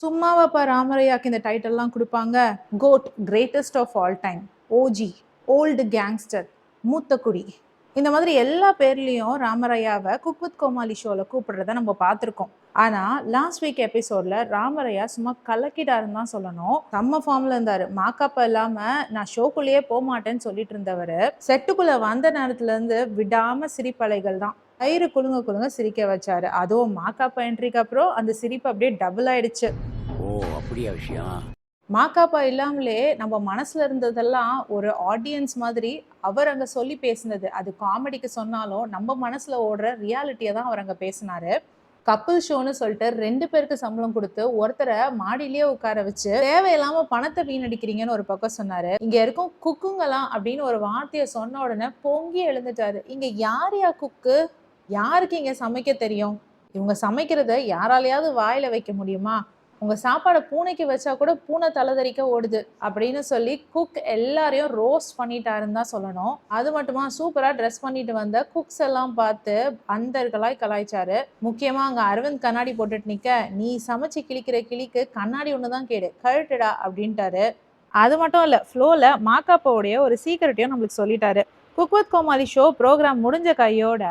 சும்மாவாப்பா ராமரையாக்கு இந்த டைட்டில்லாம் கொடுப்பாங்க. GOAT, greatest of all time, OG, old gangster, மூத்த குடி, இந்த மாதிரி எல்லா பேர்லயும் ராமரையாவை குக் வித் கோமாளி ஷோல கூப்பிடுறத நம்ம பார்த்துருக்கோம். ஆனா லாஸ்ட் வீக் எபிசோட்ல ராமரையா சும்மா கலக்கிட்டாருன்னு தான் சொல்லணும். செம்ம ஃபார்ம்ல இருந்தாரு. மாக்காப்பா இல்லாம நான் ஷோக்குள்ளேயே போக மாட்டேன்னு சொல்லிட்டு இருந்தவர் செட்டுக்குள்ள வந்த நேரத்துல இருந்து விடாம சிரிப்பலைகள் தான். கயிறு குலுங்க குலுங்க சிரிக்க வச்சாரு. அதுவும் மாக்காப்பா என்ட்ரிக்கு அப்புறம் அந்த சிரிப்பு அப்படியே டபுள் ஆயிடுச்சு. ஓ அப்படியா விஷயம். மாக்காப்பா இல்லாமலே நம்ம மனசுல இருந்ததெல்லாம் ஒரு ஆடியன்ஸ் மாதிரி அவர் அங்க சொல்லி பேசினது. அது காமெடிக்கு சொன்னாலும் நம்ம மனசுல ஓடுற ரியாலிட்டியை தான் அவர் அங்க பேசினாரு. கப்பிள் ஷோன்னு சொல்லிட்டு 2 பேருக்கு சம்பளம் கொடுத்து ஒருத்தரை மாடியிலேயே உட்கார வச்சு தேவையில்லாம பணத்தை வீணடிக்கிறீங்கன்னு ஒரு பக்கம் சொன்னாரு. இங்க இருக்கும் குக்குங்கலாம் அப்படின்னு ஒரு வார்த்தையை சொன்ன உடனே பொங்கி எழுந்துட்டாரு. இங்க யாரையா குக்கு? யாருக்கு இங்க சமைக்க தெரியும்? இவங்க சமைக்கிறத யாராலையாவது வாயில வைக்க முடியுமா? உங்க சாப்பாடை பூனைக்கு வச்சா கூட பூனை தலைதறிக்க ஓடுது அப்படின்னு சொல்லி குக் எல்லாரையும் ரோஸ்ட் பண்ணிட்டாருன்னு தான் சொல்லணும். அது மட்டுமா சூப்பரா ட்ரெஸ் பண்ணிட்டு வந்த குக்ஸ் எல்லாம் பார்த்து அந்தர்களாய் கலாய்ச்சாரு. முக்கியமா அங்க அரவிந்த் கண்ணாடி போட்டுட்டு நிக்க, நீ சமைச்சு கிழிக்கிற கிளிக்கு கண்ணாடி ஒண்ணுதான் கேடு, கழட்டுடா அப்படின்ட்டாரு. அது மட்டும் இல்ல, ஃப்ளோல மாக்காப்பாவுடைய ஒரு சீக்கிரட்டையும் நம்மளுக்கு சொல்லிட்டாரு. Cook with Comali show programme முடிஞ்ச கையோட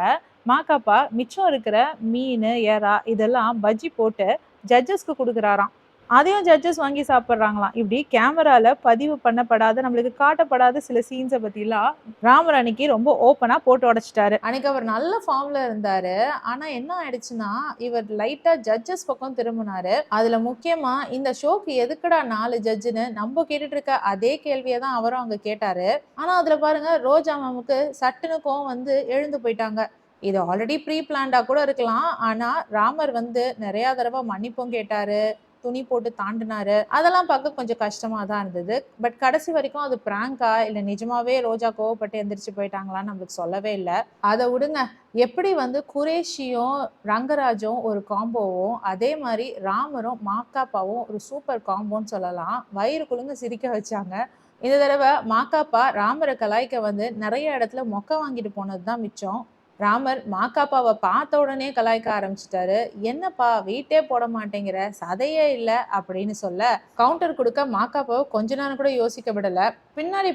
மாக்காப்பா மிச்சம் இருக்கிற மீன், எறா இதெல்லாம் பஜ்ஜி போட்டு ஜட்ஜஸ்க்கு கொடுக்குறாராம். அதையும் ஜட்ஜஸ் வாங்கி சாப்பிட்றாங்களாம். இப்படி கேமரால பதிவு பண்ணப்படாத, நம்மளுக்கு காட்டப்படாத சில சீன்ஸை பற்றிலாம் ராமர் அன்னைக்கு ரொம்ப ஓப்பனாக போட்டு உடைச்சிட்டாரு. அன்னைக்கு அவர் நல்ல ஃபார்ம்ல இருந்தாரு. ஆனால் என்ன ஆயிடுச்சுன்னா, இவர் லைட்டாக ஜட்ஜஸ் பக்கம் திரும்பினாரு. அதில் முக்கியமாக இந்த ஷோக்கு எதுக்குடா 4 ஜட்ஜுன்னு நம்ம கேட்டுட்டு இருக்க அதே கேள்வியை தான் அவரும் அங்கே கேட்டாரு. ஆனால் அதில் பாருங்க, ரோஜா மேமுக்கு சட்டுன்னு கோவம் வந்து எழுந்து போயிட்டாங்க. இது ஆல்ரெடி ப்ரீ பிளான்டா கூட இருக்கலாம். ஆனா ராமர் வந்து நிறைய தடவை மன்னிப்பும் கேட்டாரு, துணி போட்டு தாண்டினாரு. அதெல்லாம் பார்க்க கொஞ்சம் கஷ்டமா தான் இருந்தது. பட் கடைசி வரைக்கும் அது பிராங்கா இல்ல நிஜமாவே ரோஜா கோவப்பட்டு எந்திரிச்சு போயிட்டாங்களான்னு நம்மளுக்கு சொல்லவே இல்லை. அதை விடுங்க. எப்படி வந்து குரேஷியும் ரங்கராஜும் ஒரு காம்போவும், அதே மாதிரி ராமரும் மாக்காப்பாவும் ஒரு சூப்பர் காம்போன்னு சொல்லலாம். வயிறு குலுங்க சிரிக்க வச்சாங்க. இந்த தடவை மாக்காப்பா ராமரை கலாய்க்க வந்து நிறைய இடத்துல மொக்க வாங்கிட்டு போனது தான் மிச்சம். ராமர் மாக்காப்பாவை பார்த்த உடனே கலாய்க்க ஆரம்பிச்சிட்டாரு. என்னப்பா வெயிட்டே போட மாட்டேங்கிற, சதையே இல்லை அப்படின்னு சொல்ல கவுண்டர் கொடுக்க மாக்காப்பாவை கொஞ்ச நேரம் கூட யோசிக்க விடல.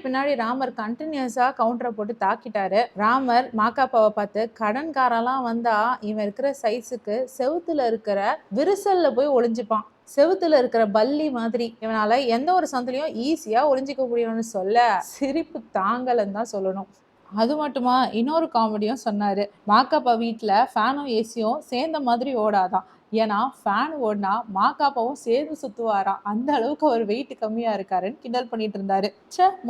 பின்னாடி ராமர் கண்டினியூஸா கவுண்டரை போட்டு தாக்கிட்டாரு. ராமர் மாக்காப்பாவை பார்த்து, கடன்காரெல்லாம் வந்தா இவன் இருக்கிற சைஸுக்கு செவுத்துல இருக்கிற விரிசல்ல போய் ஒளிஞ்சுப்பான், செவுத்துல இருக்கிற பல்லி மாதிரி, இவனால எந்த ஒரு சந்திலையும் ஈஸியா ஒளிஞ்சிக்க முடியும்னு சொல்ல சிரிப்பு தாங்கலன்னு தான் சொல்லணும். அது மட்டுமா இன்னொரு காமெடியும் சொன்னாரு. மாக்காப்பா வீட்டுல ஃபேனும் ஏசியும் சேர்ந்த மாதிரி ஓடாதான். ஏன்னா ஃபேன் ஓடினா மாக்காப்பாவும் சேர்ந்து சுத்துவாராம். அந்த அளவுக்கு அவர் வெயிட் கம்மியா இருக்காருன்னு கிண்டல் பண்ணிட்டு இருந்தாரு.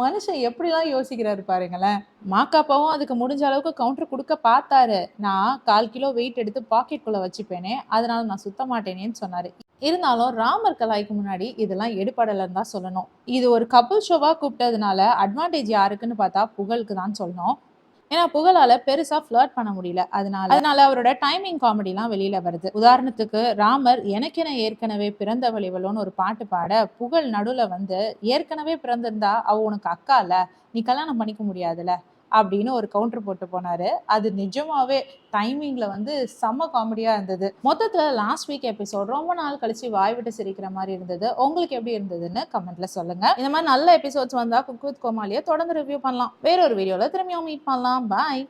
மனுஷன் எப்படிலாம் யோசிக்கிறாரு பாருங்களேன். மாக்காப்பாவும் அதுக்கு முடிஞ்ச அளவுக்கு கவுண்டர் கொடுக்க பார்த்தாரு. நான் 1/4 கிலோ வெயிட் எடுத்து பாக்கெட்டுக்குள்ள வச்சுப்பேனே, அதனால நான் சுத்த மாட்டேனேன்னு சொன்னாரு. இருந்தாலும் ராமர் கலாய்க்கு முன்னாடி இதெல்லாம் எடுபடலைன்னு தான் சொல்லணும். இது ஒரு கப்புள் ஷோவா கூப்பிட்டதுனால அட்வான்டேஜ் யாருக்குன்னு பார்த்தா புகழுக்கு தான் சொல்லணும். ஏன்னா புகழால பெருசா ஃபிளர்ட் பண்ண முடியல. அதனால அவரோட டைமிங் காமெடிலாம் வெளியில வருது. உதாரணத்துக்கு ராமர் எனக்கென ஏற்கனவே பிறந்தவள் இவளோன்னு ஒரு பாட்டு பாட, புகழ் நடுவுல வந்து, ஏற்கனவே பிறந்திருந்தா அவ உனக்கு அக்கா இல்ல, நீ கல்யாணம் பண்ணிக்க முடியாதுல அப்படின்னு ஒரு கவுண்டர் போட்டு போனாரு. அது நிஜமாவே டைமிங்ல வந்து செம்ம காமெடியா இருந்தது. மொத்தத்துல லாஸ்ட் வீக் எபிசோட் ரொம்ப நாள் கழிச்சு வாய் விட்டு சிரிக்கிற மாதிரி இருந்தது. உங்களுக்கு எப்படி இருந்ததுன்னு கமெண்ட்ல சொல்லுங்க. இந்த மாதிரி நல்ல எபிசோட்ஸ் வந்தா குக் வித் கோமாளியை தொடர்ந்து ரிவ்யூ பண்ணலாம். வேற ஒரு வீடியோல திரும்பியும் மீட் பண்ணலாம். பாய்.